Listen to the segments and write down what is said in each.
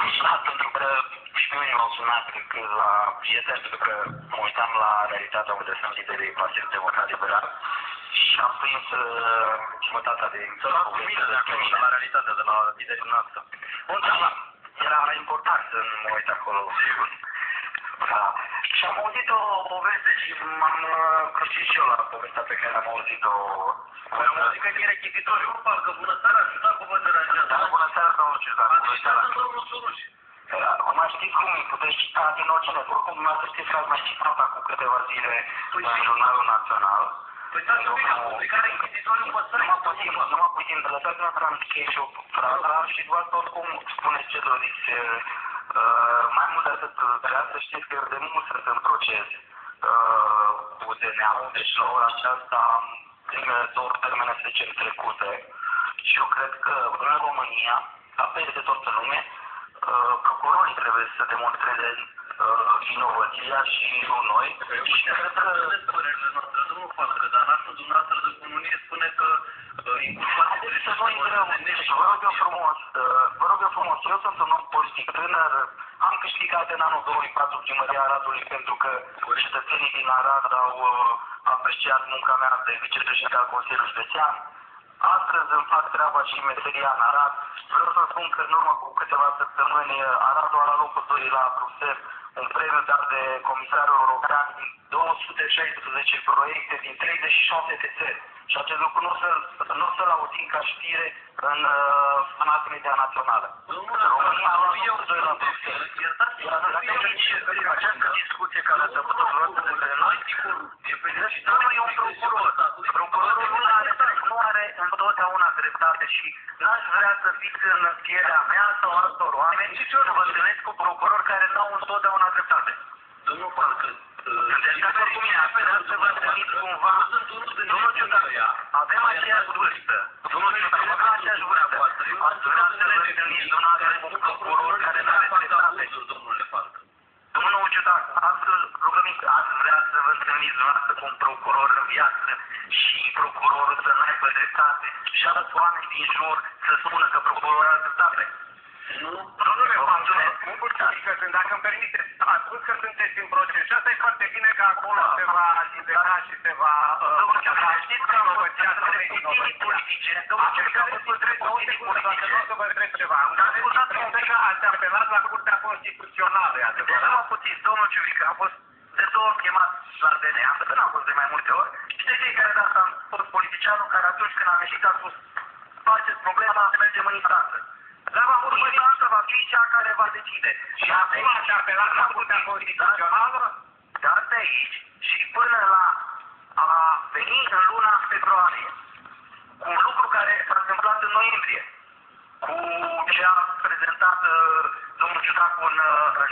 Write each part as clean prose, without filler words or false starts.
am sunat pentru că și pe mine m-au sunat, cred că la prieteni, pentru că mă uitam la realitatea unde sunt liderii Partidului Democrat Liberal și am prins jumătatea de... Să luați cu mine de acolo, de la realitatea, de la liderii noastră. Bun, da, era important să mă uit acolo. Sigur. Da. Și am auzit o veste și m-am crucit și eu la povestea pe care am auzit-o. Păi am auzit că e rechizitoriu. Parcă bună seara, ajutat cu vă deranjează. Da, bună seara, domnul Ciudat. Ajutat în domnul Suruș. Acum știți cum îi puteți cita din orice net. Oricum, dumneavoastră știți că ați mai citat acum câteva zile în Jurnalul Național. Păi stați un pic, am publicat rechizitoriu în păstrări. Numai puțin, lăsați-mă să am scris și o frază și dumneavoastră oricum spuneți ce doriți. Mai mult de atât, vreau să știți că eu de mult sunt în proces cu DNA-ul, deci la ora aceasta am primele 2 termene să zicem trecute și eu cred că în România, la peste tot în lume, procurorii trebuie să demonstreze vinovăția și nu noi. Și cred că părerile noastre, domnul Falcă, dar în actul dumneavoastră de comunie spune că haideți să nu intrăm, vă rog eu frumos, eu sunt un om politic tânăr, am câștigat în anul 2004 primăria Aradului pentru că cetățenii din Arad au apreciat munca mea de vicepreședinte al Consiliului Județean. Astăzi îmi fac treaba și meseria în Arad. Vreau să spun că în urmă cu câteva săptămâni Aradul a luat locul 2 la Bruxelles, un premiu dat de Comisarul European din 216 proiecte din 37 de țări. Și acest lucru nu o să-l auzim ca știre în mass media națională. România a luat locul 2 la Bruxelles. Această discuție care ați avut-o vreodată despre noi, nu e un procuror. Procurorul nu are întotdeauna dreptate și n-aș vrea să fiți în pielea mea sau altor oameni și să vă întâlnesc cu procurori care nu au întotdeauna dreptate. Domnul Falcă, deci dacă cu mine aș vrea să vă întâlniți cumva, domnul Ciudat, avem aceeași vârstă. Domnul Ciudat, avem aceeași vârstă. Aș vrea să vă întâlniți dumneavoastră cu un procuror care nu are dreptate. Domnule Falcă. Domnul Ciudat, astfel rugămiți, aș vrea să vă întâlniți dumneavoastră cu un procuror în viață și procurorul să n-aibă dreptate și alți oameni din jur să spună că procurorul are dreptate. Nu? Domnule Falcă, dacă îmi permiteți, ați spus că sunteți în proces și asta e foarte bine că acolo se va libera și se va... Domnul Ciudat, știți că am fost restricții politice, domnul Ciudat, vă întreb ceva. Am spus că ați apelat la Curtea Constituțională, e adevărat? Deci, puțin, domnul Ciuvică, a fost de 2 ori chemat la DNA, că n-a fost de mai multe ori. Și de fiecare dată am fost politicianul care atunci când am ieșit a spus faceți problema, mergem în instanță. Dar va urmă instanță, va fi cea care va decide. Și acum ați apelat la Curtea Constituțională? Dar de aici și până la a veni în luna februarie, cu un lucru care s-a întâmplat în noiembrie, cu ce a prezentat domnul Ciudat în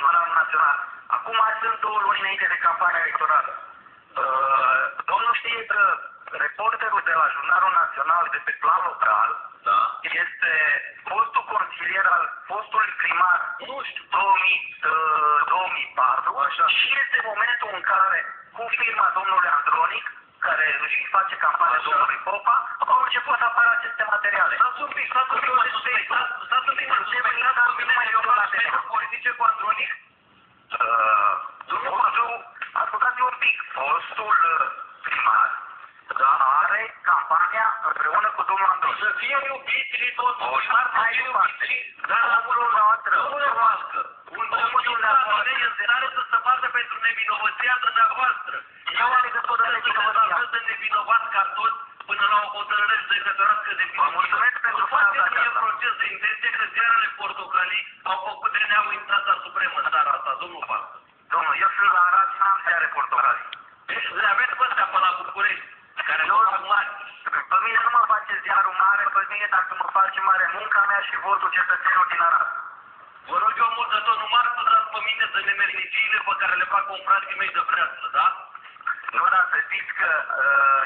Jurnalul Național. Acum mai sunt 2 luni înainte de campania electorală. Domnul știe că reporterul de la Jurnalul Național de pe plan local este fostul consilier al fostului primar 2004 și este momentul în care cu firma domnului Andronic, care își face campania domnului Popa, au început să apară aceste materiale. Stați un pic, politice cu Andronic? Ascultați-mi un pic, fostul primar are campania împreună cu domnul Andronic. Să fie iubiți și toți, mai departe. Dar omul noastră, domnule Falcă, un domnul dumneavoastră este tare să se bată pentru nevinovăția dumneavoastră. Eu am legătură de nevinovăția. De nevinovat ca toți până la o hotărâre judecătorească de vinovăție. Vă mulțumesc pentru fața aceasta. Proces de intenție că ziarele portocalii au făcut DNA-ul instanța supremă în țara asta, domnul Falcă. Domnul, eu sunt la Arad și n-am ziare portocalii. Deci le aveți pe astea pe la București, care nu fac mari. Pe mine nu mă face ziarul mare, pe mine dacă mă face mare munca mea și votul cetățenilor din Arad. Vă rog eu mult de tot, nu m-ar pătrați pe mine de nemerniciile pe care le fac confrații mei de breață, da? Nu, dar să știți că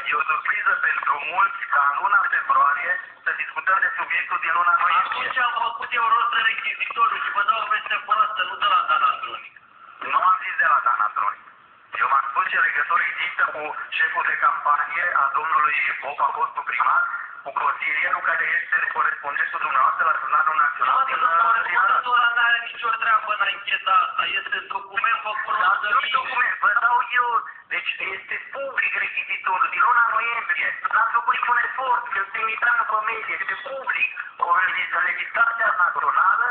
e o surpriză pentru mulți ca în luna februarie să discutăm de subiectul din luna noiembrie. Atunci am făcut eu rost de rechizitoriu și vă dau o veste proastă, nu de la Dan Andronic. Nu am zis de la Dan Andronic. Eu v-am spus ce legătură există cu șeful de campanie a domnului Popa, fostul primar, cu consilierul care este corespondentul dumneavoastră la Jurnalul Național din Arad. Ăla nu are nicio treabă în ancheta asta. Este document făcut Dar de nu mine. document, vă dau eu, deci este public rechizitorul din luna noiembrie. N-ați făcut niciun efort, că trimitam în familie, este public. O legislația națională,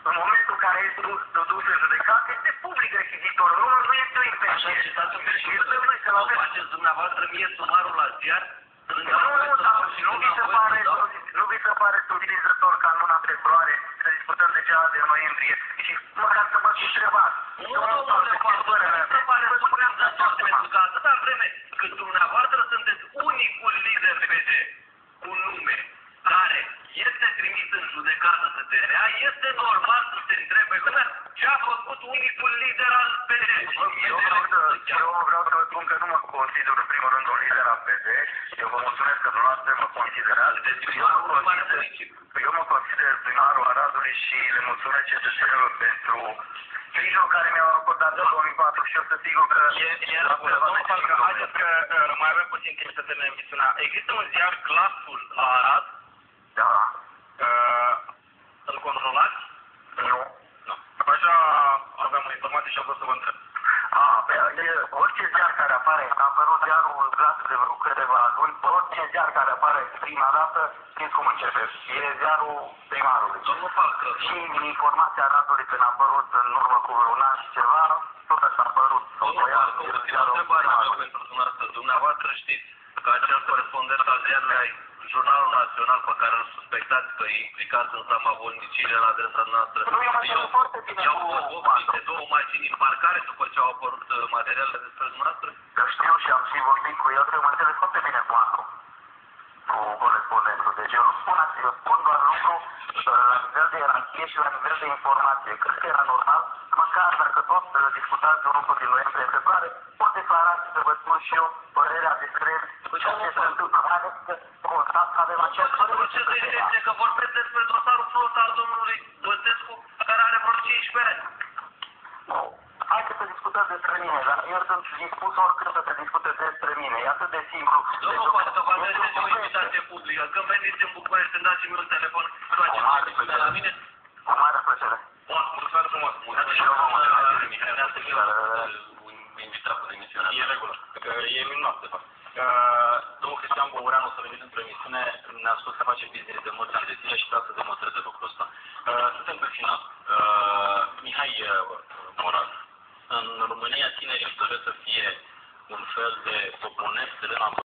în momentul în care este dus în judecată, este public rechizitorul, nu este o invenție. Așa, citați un pic și Noi să-l o avem. faceți dumneavoastră mie sumarul la ziar. Nu vi se pare utilizător ca în luna februarie să discutăm de cea de noiembrie și măcar să mă fi întrebat. Nu se pare utilizător pentru că atâta vreme cât dumneavoastră sunteți unicul lider PD cu nume care este trimis în judecată să te rea, este normal să se întrebe lumea ce a făcut unicul lider al PD. Eu vreau să vă spun că nu mă consider în primul rând un lider al PD. Eu vă mulțumesc că dumneavoastră mă considerați. Eu mă consider primarul Aradului și le mulțumesc cetățenilor pentru sprijinul care mi-au acordat în 2004 și eu sunt sigur că... Domnul Falcă, haideți că mai avem puțin timp să terminăm emisiunea. Există un ziar, Glasul la Arad. Da. Îl controlați? Nu. Nu. Așa aveam o informație și am vrut să vă întreb. Orice ziar care apare, a apărut ziarul Glasul de vreo câteva luni, orice ziar care apare prima dată, știți cum începe, e ziarul primarului. Domnul Falcă, Și informația Aradului când a apărut în urmă cu un an și ceva, tot așa a apărut. domnul Falcă, o întrebare mea pentru dumneavoastră. Dumneavoastră știți că acel corespondent al ziarului Jurnalul Național pe care îl suspectați că e implicat în samavolnicile la adresa noastră. I-au fost oprit de 2 mașini în parcare după ce au apărut materialele despre noastră? Că știu și am și vorbit cu el, că mă înțeles foarte bine cu Andru, cu corespondentul. Deci eu nu spun asta, eu spun doar lucru la nivel de ierarhie și la nivel de informație. Cred că era normal, măcar dacă tot discutați de un lucru din noiembrie, februarie, pot declara și să vă spun și eu părerea despre ceea ce se întâmplă. Haideți că constat că avem aceeași părere. Ce se zice că vorbesc despre dosarul flot al domnului Băsescu, care are vreo 15 ani. Nu. Haideți să discutăm despre mine, dar eu sunt dispus oricând să se discute despre mine. E atât de simplu. Domnul Falcă, vă adresez o invitație publică. Când veniți în București, îmi dați-mi un telefon, faceți o discuție la mine. Cu mare plăcere. O ascultare frumos. Și eu vă mulțumesc. Invitat cu emisiunea. E regulă, că e minunat, de fapt. Domnul Cristian Băureanu, o să venit într-o emisiune, ne-a spus că face business de mulți ani de zile și vreau să demonstreze lucrul ăsta. Suntem pe final. Mihai Moral, în România tinerii își doresc să fie un fel de oponent de la